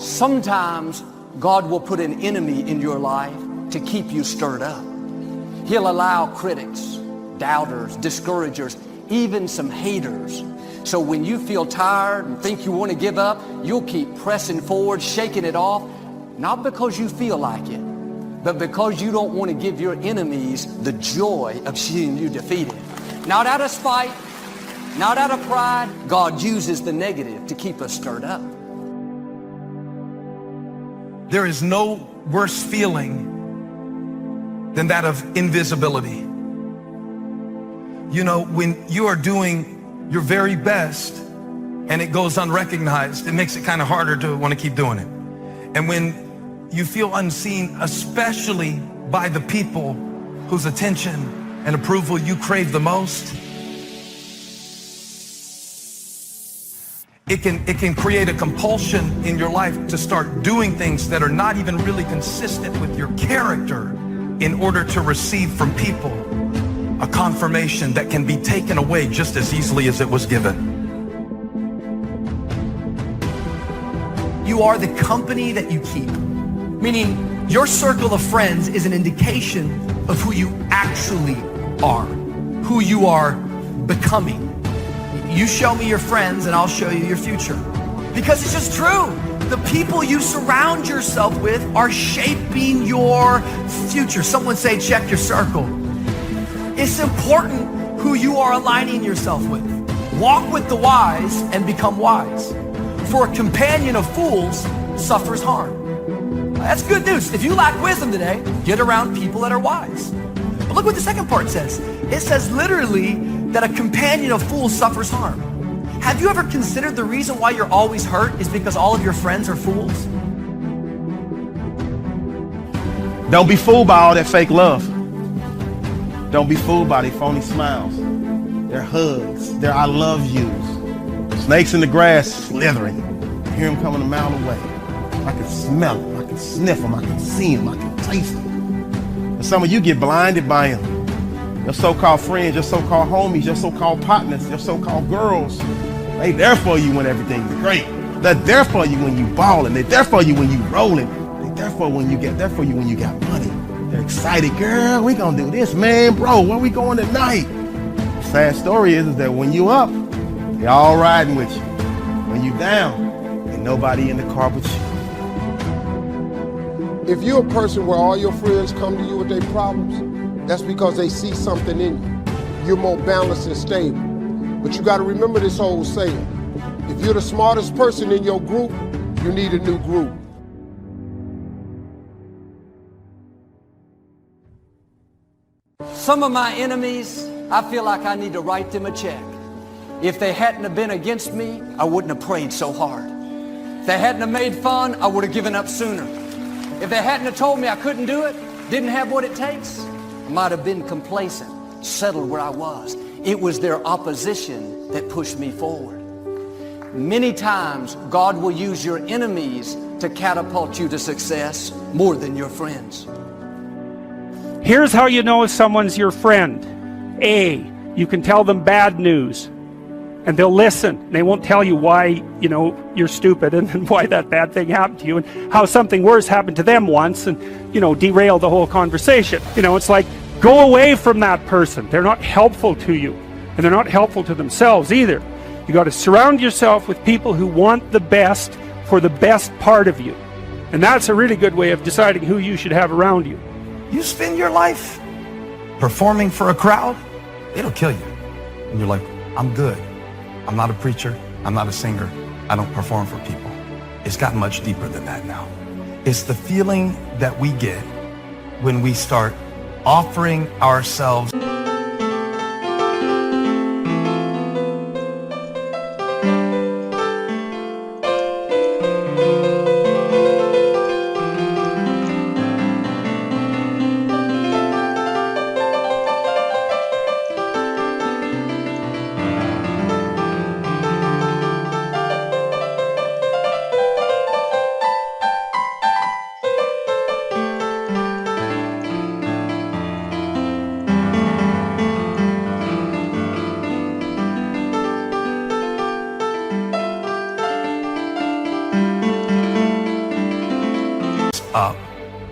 Sometimes God will put an enemy in your life to keep you stirred up. He'll allow critics, doubters, discouragers, even some haters. So when you feel tired and think you want to give up, you'll keep pressing forward, shaking it off, not because you feel like it, but because you don't want to give your enemies the joy of seeing you defeated. Not out of spite, not out of pride. God uses the negative to keep us stirred up. There is no worse feeling than that of invisibility. You know, when you are doing your very best and it goes unrecognized, it makes it kind of harder to want to keep doing it. And when you feel unseen, especially by the people whose attention and approval you crave the most, it can create a compulsion in your life to start doing things that are not even really consistent with your character in order to receive from people a confirmation that can be taken away just as easily as it was given. You are the company that you keep. Meaning your circle of friends is an indication of who you actually are, who you are becoming. You show me your friends and I'll show you your future. Because it's just true. The people you surround yourself with are shaping your future. Someone say, check your circle. It's important who you are aligning yourself with. Walk with the wise and become wise. For a companion of fools suffers harm. That's good news. If you lack wisdom today, get around people that are wise. But look what the second part says. It says literally that a companion of fools suffers harm. Have you ever considered the reason why you're always hurt is because all of your friends are fools? Don't be fooled by all that fake love. Don't be fooled by their phony smiles, their hugs, their I love yous. Snakes in the grass slithering. I hear them coming a mile away. I can smell them, I can sniff them, I can see them, I can taste them. And some of you get blinded by them. Your so-called friends, your so-called homies, your so-called partners, your so-called girls, they there for you when everything's great. They're there for you when you ballin'. They're there for you when you rollin'. They're there for when you got money. They're excited, girl, we gonna do this, man, bro, where we going tonight? Sad story is that when you up, they all riding with you. When you down, ain't nobody in the car but you. If you're a person where all your friends come to you with their problems, that's because they see something in you. You're more balanced and stable. But you gotta remember this old saying. If you're the smartest person in your group, you need a new group. Some of my enemies, I feel like I need to write them a check. If they hadn't have been against me, I wouldn't have prayed so hard. If they hadn't have made fun, I would have given up sooner. If they hadn't have told me I couldn't do it, didn't have what it takes, I might have been complacent, settled where I was. It was their opposition that pushed me forward. Many times, God will use your enemies to catapult you to success more than your friends. Here's how you know if someone's your friend. A, you can tell them bad news and they'll listen. They won't tell you why, you're stupid and why that bad thing happened to you and how something worse happened to them once and, derail the whole conversation. It's like, go away from that person. They're not helpful to you and they're not helpful to themselves either. You got to surround yourself with people who want the best for the best part of you. And that's a really good way of deciding who you should have around you. You spend your life performing for a crowd, it'll kill you. And you're like, I'm good. I'm not a preacher. I'm not a singer. I don't perform for people. It's gotten much deeper than that now. It's the feeling that we get when we start offering ourselves.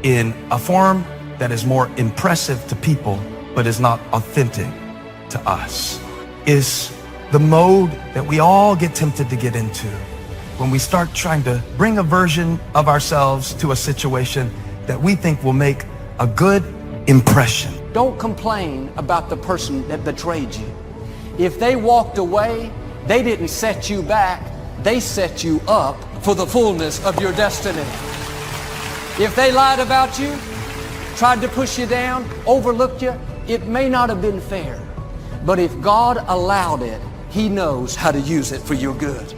in a form that is more impressive to people, but is not authentic to us, is the mode that we all get tempted to get into when we start trying to bring a version of ourselves to a situation that we think will make a good impression. Don't complain about the person that betrayed you. If they walked away, they didn't set you back, they set you up for the fullness of your destiny. If they lied about you, tried to push you down, overlooked you, it may not have been fair. But if God allowed it, He knows how to use it for your good.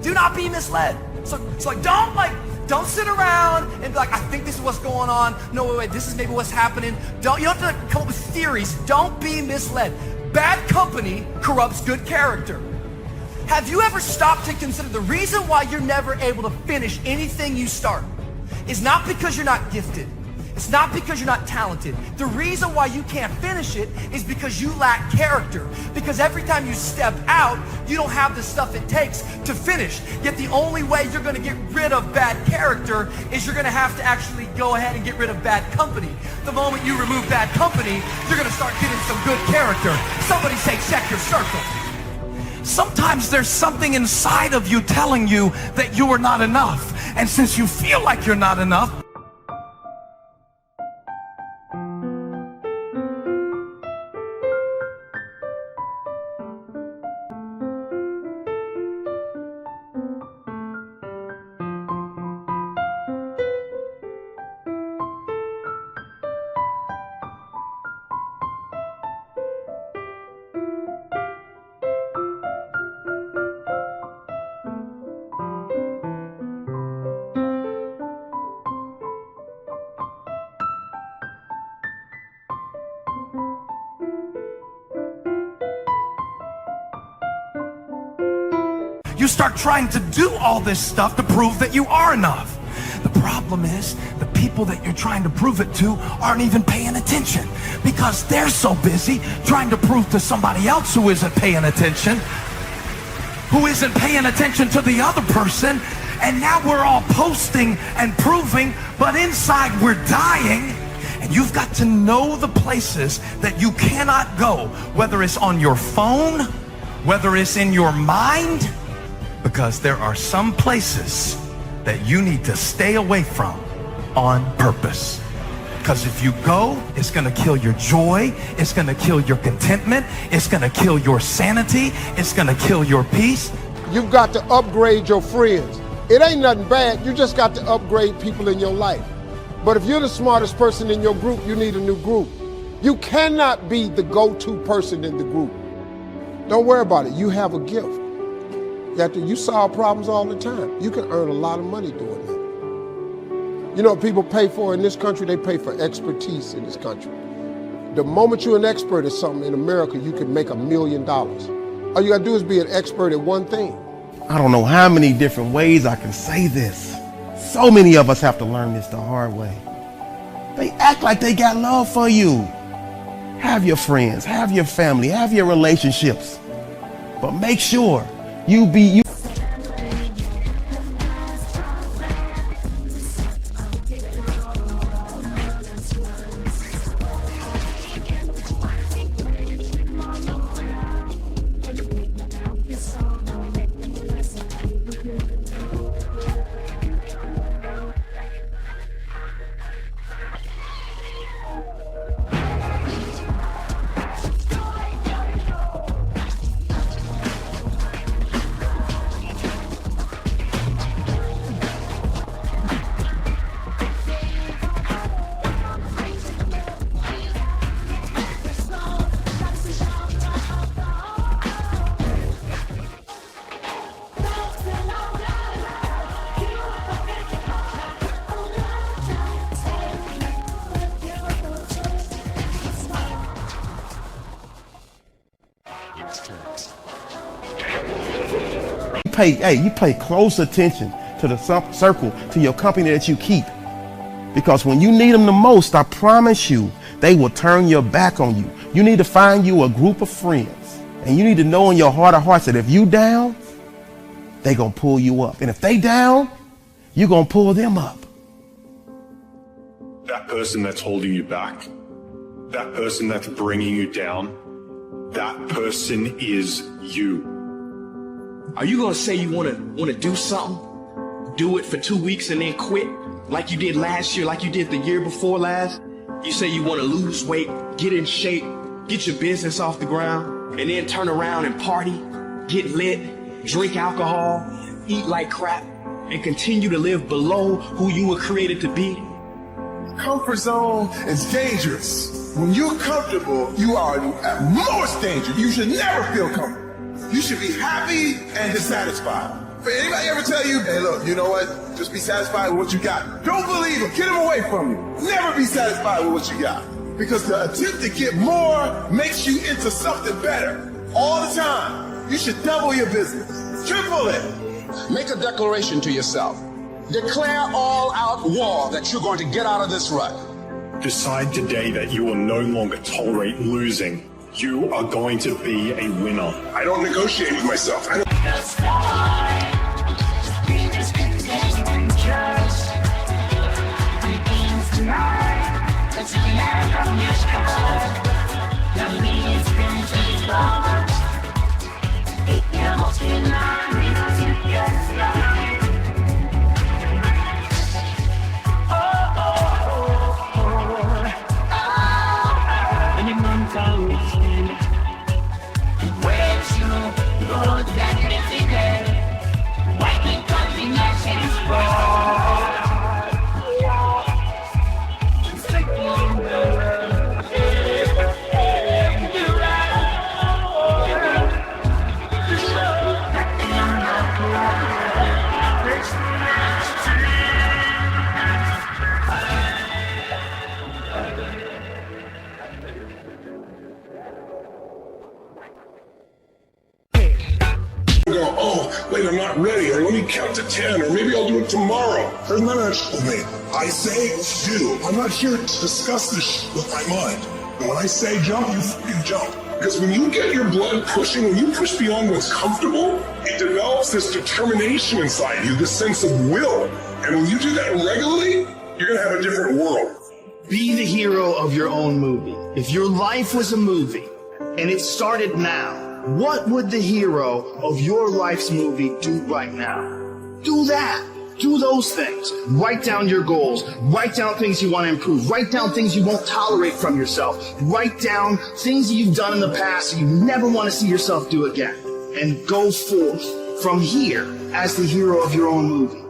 Do not be misled. So don't sit around and be like, I think this is what's going on. No, wait, this is maybe what's happening. You don't have to come up with theories. Don't be misled. Bad company corrupts good character. Have you ever stopped to consider the reason why you're never able to finish anything you start is not because you're not gifted. It's not because you're not talented. The reason why you can't finish it is because you lack character. Because every time you step out, you don't have the stuff it takes to finish. Yet the only way you're going to get rid of bad character is you're going to have to actually go ahead and get rid of bad company. The moment you remove bad company, you're going to start getting some good character. Somebody say, check your circle. Sometimes there's something inside of you telling you that you are not enough. And since you feel like you're not enough, you start trying to do all this stuff to prove that you are enough. The problem is the people that you're trying to prove it to aren't even paying attention because they're so busy trying to prove to somebody else who isn't paying attention to the other person. And now we're all posting and proving, but inside we're dying. And you've got to know the places that you cannot go, whether it's on your phone, whether it's in your mind, because there are some places that you need to stay away from on purpose. Because if you go, it's going to kill your joy, it's going to kill your contentment, it's going to kill your sanity, it's going to kill your peace. You've got to upgrade your friends. It ain't nothing bad, you just got to upgrade people in your life. But if you're the smartest person in your group, you need a new group. You cannot be the go-to person in the group. Don't worry about it, you have a gift. You solve problems all the time. You can earn a lot of money doing that. You know what people pay for in this country? They pay for expertise in this country. The moment you're an expert at something in America, you can make $1 million. All you gotta do is be an expert at one thing. I don't know how many different ways I can say this. So many of us have to learn this the hard way. They act like they got love for you. Have your friends, have your family, have your relationships. But make sure you be you. You pay close attention to the circle, to your company that you keep. Because when you need them the most, I promise you, they will turn your back on you. You need to find you a group of friends. And you need to know in your heart of hearts that if you down, they gonna pull you up. And if they down, you're gonna pull them up. that person that's holding you back, that person that's bringing you down, that person is you. Are you gonna say you wanna do something, do it for 2 weeks and then quit, like you did last year, like you did the year before last? You say you wanna lose weight, get in shape, get your business off the ground, and then turn around and party, get lit, drink alcohol, eat like crap, and continue to live below who you were created to be? Comfort zone is dangerous. When you're comfortable, you are at most danger. You should never feel comfortable. You should be happy and dissatisfied. For anybody ever tell you, hey look, you know what? Just be satisfied with what you got. Don't believe him. Get him away from you. Never be satisfied with what you got. Because the attempt to get more makes you into something better. All the time. You should double your business. Triple it. Make a declaration to yourself. Declare all out war that you're going to get out of this rut. Decide today that you will no longer tolerate losing. You are going to be a winner. I don't negotiate with myself. I don't. Go, oh, wait, I'm not ready, or let me count to 10, or maybe I'll do it tomorrow. There's none of that shit with me. I say do. I'm not here to discuss this shit with my mind. But when I say jump, you fucking jump. Because when you get your blood pushing, when you push beyond what's comfortable, it develops this determination inside you, this sense of will. And when you do that regularly, you're gonna have a different world. Be the hero of your own movie. If your life was a movie, and it started now, what would the hero of your life's movie do right now? Do that. Do those things. Write down your goals. Write down things you want to improve. Write down things you won't tolerate from yourself. Write down things that you've done in the past that you never want to see yourself do again. And go forth from here as the hero of your own movie.